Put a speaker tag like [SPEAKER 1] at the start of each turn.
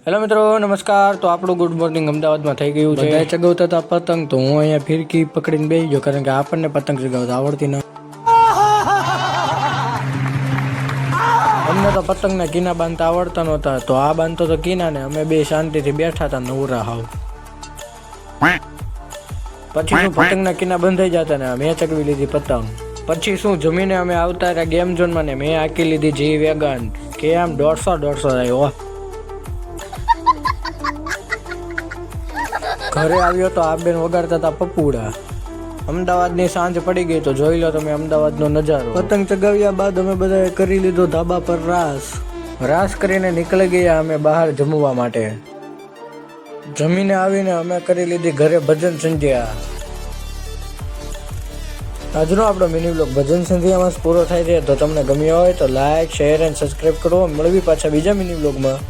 [SPEAKER 1] Hello મિત્રો નમસ્કાર. તો આપણું ગુડ મોર્નિંગ અમદાવાદમાં થઈ ગયું છે. બધા ચગાવતા હતા પતંગ, તો હું અહીંયા ફિરકી પકડીને બેસી ગયો, કારણ કે આપણને પતંગ ચગાવતા આવડતી ન. અમને તો પતંગના કીના બાંધતા આવડતા નહોતા, તો આ બાંધતો તો કીના ને અમે બે શાંતિથી બેઠા હતા નવરા હાવ. પછી શું પતંગના કીના બંધાઈ જતા ને મેં ચગવી લીધી પતંગ. પછી શું જમીને અમે આવતા રહ્યા ગેમ ઝોનમાં ને મેં આંકી લીધી જી વેગન, કે આમ 150 આવ્યો. ઘરે આવ્યો તો આ બેન વગાડતા હતા પપુડા. અમદાવાદની સાંજ પડી ગઈ, તો જોઈ લો તમે અમદાવાદનો નજારો. પતંગ ચગાવ્યા બાદ અમે બધાએ કરી લીધો ધાબા પર રાસ કરીને નીકળી ગયા અમે બહાર જમવા માટે. જમીને આવીને અમે કરી લીધી ઘરે ભજન સંધ્યા. આજનો આપણો મિની બ્લોગ ભજન સંધ્યામાં પૂરો થાય છે. તો તમને ગમ્યો હોય તો લાઈક, શેર અને સબસ્ક્રાઈબ કરો. મળવી પાછા બીજા મિની બ્લોગમાં.